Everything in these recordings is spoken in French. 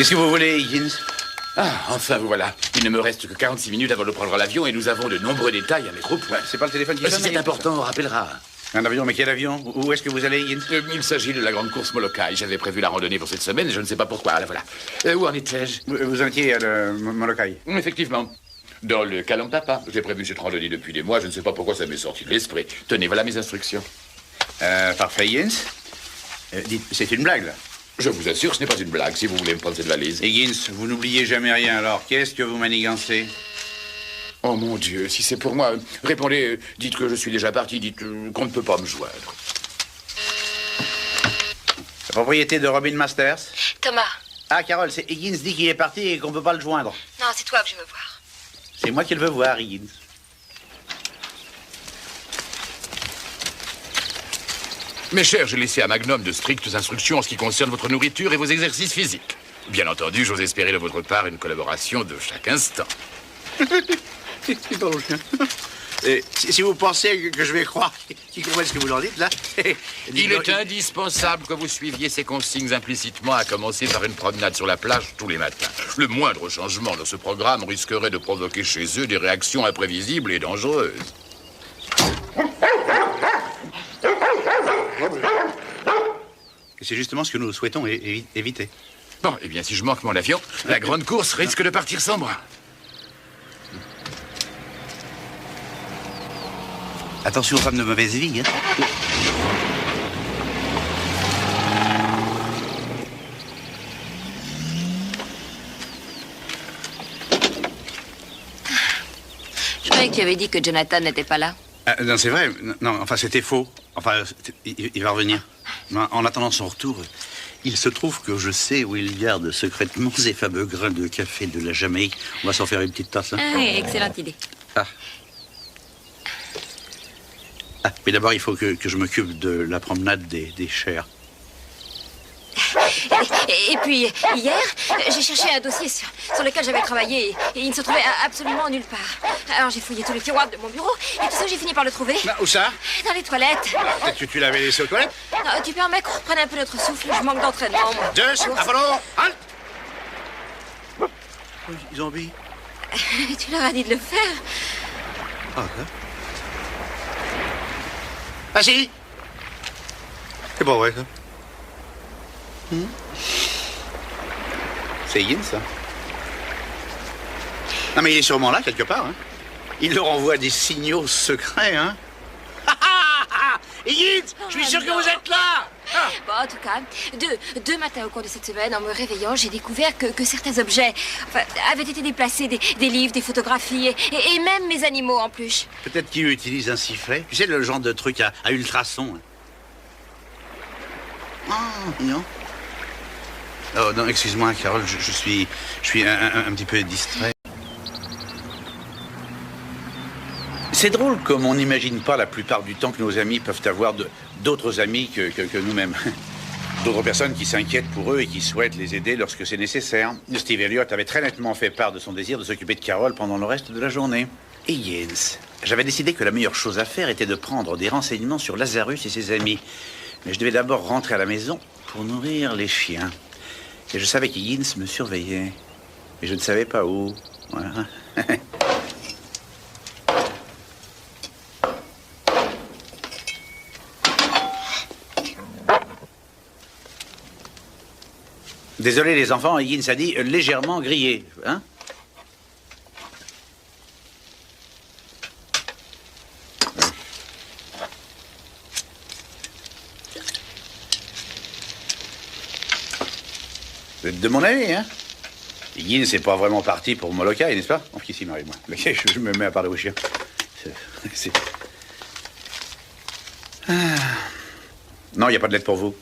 Qu'est-ce que vous voulez, Higgins? Ah, enfin, vous voilà. Il ne me reste que 46 minutes avant de prendre l'avion et nous avons de nombreux détails à mettre au point. C'est pas le téléphone qui sonne? Si c'est important, on rappellera. Un avion, mais quel avion? Où est-ce que vous allez, Higgins? Il s'agit de la grande course Molokai. J'avais prévu la randonnée pour cette semaine et je ne sais pas pourquoi. La voilà. Où en étais-je? Vous en étiez à Molokai? Effectivement. Dans le Kalampapa. J'ai prévu cette randonnée depuis des mois. Je ne sais pas pourquoi ça m'est sorti de l'esprit. Tenez, voilà mes instructions. Parfait, Higgins. Dites, c'est une blague, là? Je vous assure, ce n'est pas une blague, si vous voulez me prendre cette valise. Higgins, vous n'oubliez jamais rien, alors qu'est-ce que vous manigancez? Oh mon Dieu, si c'est pour moi, répondez, dites que je suis déjà parti, dites qu'on ne peut pas me joindre. La propriété de Robin Masters? Thomas. Ah, Carole, c'est Higgins dit qu'il est parti et qu'on ne peut pas le joindre. Non, c'est toi que je veux voir. C'est moi qui le veux voir, Higgins. Mes chers, j'ai laissé à Magnum de strictes instructions en ce qui concerne votre nourriture et vos exercices physiques. Bien entendu, j'ose espérer de votre part une collaboration de chaque instant. Il parle au chien. Si vous pensez que je vais croire qu'il comprenne ce que vous leur dites, là... Il est indispensable que vous suiviez ces consignes implicitement, à commencer par une promenade sur la plage tous les matins. Le moindre changement dans ce programme risquerait de provoquer chez eux des réactions imprévisibles et dangereuses. Et c'est justement ce que nous souhaitons éviter. Bon, eh bien, si je manque mon avion, la grande course risque de partir sans moi. Attention aux femmes de mauvaise vie, hein. Je croyais que tu avais dit que Jonathan n'était pas là. Non, c'est vrai. Non, enfin, c'était faux. Enfin, il va revenir. En attendant son retour, il se trouve que je sais où il garde secrètement ces fameux grains de café de la Jamaïque. On va s'en faire une petite tasse, hein. Ah oui, excellente idée. Mais d'abord, il faut que je m'occupe de la promenade des chairs. Et puis, hier, j'ai cherché un dossier sur lequel j'avais travaillé et il ne se trouvait absolument nulle part. Alors j'ai fouillé tous les tiroirs de mon bureau et tout ça, j'ai fini par le trouver. Où ça? Dans les toilettes. Peut-être que tu l'avais laissé aux toilettes? Non, tu permets qu'on reprenne un peu notre souffle? Je manque d'entraînement, moi. Halt! Ils ont obéi. Tu leur as dit de le faire. Ah, si! C'est pas vrai, ça. C'est Higgins, ça. Non, mais il est sûrement là, quelque part, hein. Il leur envoie des signaux secrets, hein. Higgins, je suis sûr que vous êtes là. Bon, en tout cas, deux matins au cours de cette semaine, en me réveillant, j'ai découvert que certains objets avaient été déplacés, des livres, des photographies, et même mes animaux en plus. Peut-être qu'ils utilisent un sifflet. Tu sais, le genre de truc à ultrasons. Non. Oh, non, excuse-moi, Carole, je suis un petit peu distrait. C'est drôle comme on n'imagine pas la plupart du temps que nos amis peuvent avoir d'autres amis que nous-mêmes. D'autres personnes qui s'inquiètent pour eux et qui souhaitent les aider lorsque c'est nécessaire. Steve Elliott avait très nettement fait part de son désir de s'occuper de Carole pendant le reste de la journée. Et Jens, j'avais décidé que la meilleure chose à faire était de prendre des renseignements sur Lazarus et ses amis. Mais je devais d'abord rentrer à la maison pour nourrir les chiens. Et je savais qu'Higgins me surveillait. Mais je ne savais pas où. Voilà. Désolé les enfants, Higgins a dit légèrement grillé, hein? Vous êtes de mon avis, hein? Higgins n'est pas vraiment parti pour Molokai, n'est-ce pas? Oh, qu'ici, Marie-moi. Je me mets à parler aux chiens. Non, il n'y a pas de lettre pour vous.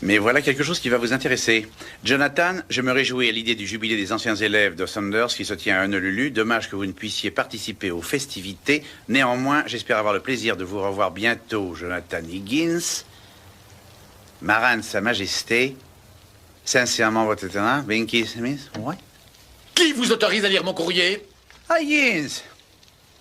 Mais voilà quelque chose qui va vous intéresser. Jonathan, je me réjouis à l'idée du jubilé des anciens élèves de Saunders qui se tient à Honolulu. Dommage que vous ne puissiez participer aux festivités. Néanmoins, j'espère avoir le plaisir de vous revoir bientôt, Jonathan Higgins. Marane, Sa Majesté. Sincèrement, votre étonnant, Binky Smith. Ouais. Qui vous autorise à lire mon courrier? Ah, Higgins.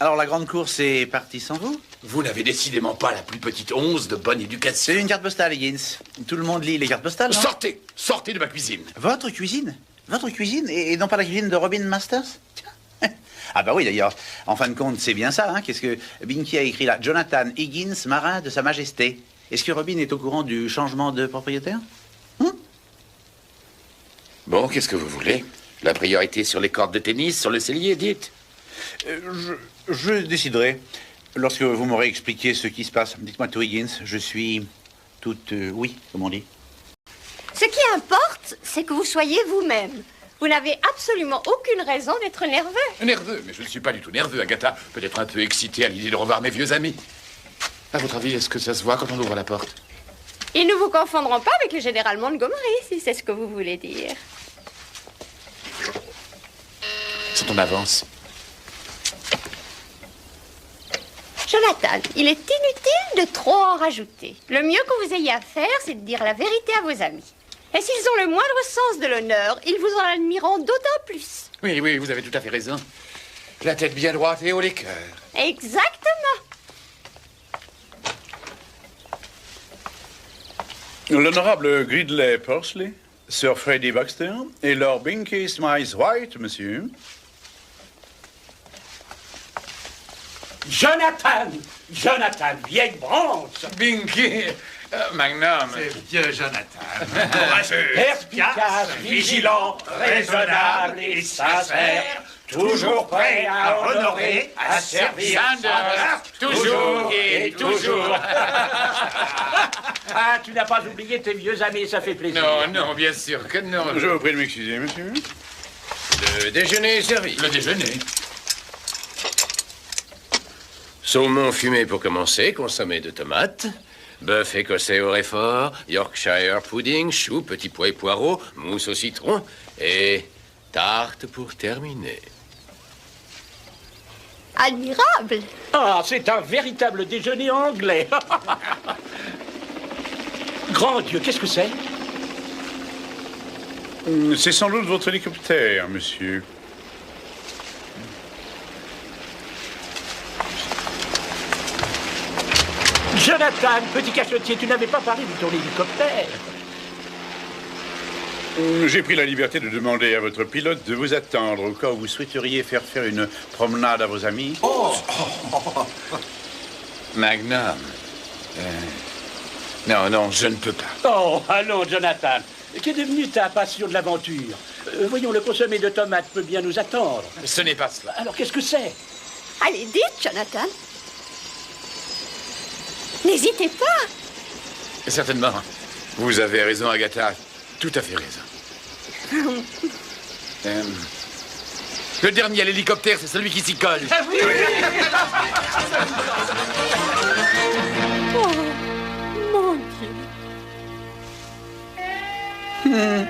Alors, la grande course est partie sans vous? Vous n'avez décidément pas la plus petite once de bonne éducation. C'est une carte postale, Higgins. Tout le monde lit les cartes postales, non? Sortez! Sortez de ma cuisine. Votre cuisine? Votre cuisine et non pas la cuisine de Robin Masters? Tiens. Ah bah oui, d'ailleurs, en fin de compte, c'est bien ça, hein? Qu'est-ce que Binky a écrit là? Jonathan Higgins, marin de Sa Majesté. Est-ce que Robin est au courant du changement de propriétaire? Bon, qu'est-ce que vous voulez? La priorité sur les cordes de tennis, sur le cellier, dites. Je déciderai lorsque vous m'aurez expliqué ce qui se passe. Dites-moi tout, Higgins, je suis toute oui, comme on dit. Ce qui importe, c'est que vous soyez vous-même. Vous n'avez absolument aucune raison d'être nerveux. Nerveux? Mais je ne suis pas du tout nerveux, Agatha. Peut-être un peu excité à l'idée de revoir mes vieux amis. À votre avis, est-ce que ça se voit quand on ouvre la porte? Ils ne vous confondront pas avec le général Montgomery, si c'est ce que vous voulez dire. C'est en avance. Jonathan, il est inutile de trop en rajouter. Le mieux que vous ayez à faire, c'est de dire la vérité à vos amis. Et s'ils ont le moindre sens de l'honneur, ils vous en admireront d'autant plus. Oui, oui, vous avez tout à fait raison. La tête bien droite et haut les cœurs. Exactement. L'honorable Gridley Pursley, Sir Freddy Baxter et Lord Binky Smiles White, monsieur. Jonathan! Jonathan, vieille branche! Binky! Magnum! C'est vieux Jonathan. Perspicace, vigilant, raisonnable et sincère, toujours prêt à honorer, à servir. Sanders, toujours et toujours. Ah, tu n'as pas oublié tes vieux amis, ça fait plaisir. Non, non, bien sûr que non. Je vous prie de m'excuser, monsieur. Le déjeuner est servi. Le déjeuner. Saumon fumé pour commencer, consommé de tomates. Bœuf écossais au réfort, Yorkshire pudding, choux, petits pois et poireaux, mousse au citron et tarte pour terminer. Admirable. Ah, c'est un véritable déjeuner anglais. Grand Dieu, qu'est-ce que c'est? C'est sans doute votre hélicoptère, monsieur. Jonathan, petit cachotier, tu n'avais pas parlé de ton hélicoptère. J'ai pris la liberté de demander à votre pilote de vous attendre au cas où vous souhaiteriez faire une promenade à vos amis. Magnum. Non, non, je ne peux pas. Oh, allons, Jonathan. Qu'est devenue ta passion de l'aventure? Voyons, le consommé de tomates peut bien nous attendre. Ce n'est pas cela. Alors, qu'est-ce que c'est? Allez, dites, Jonathan. N'hésitez pas. Certainement. Vous avez raison, Agatha. Tout à fait raison. Le dernier à l'hélicoptère, c'est celui qui s'y colle. Oh, mon Dieu.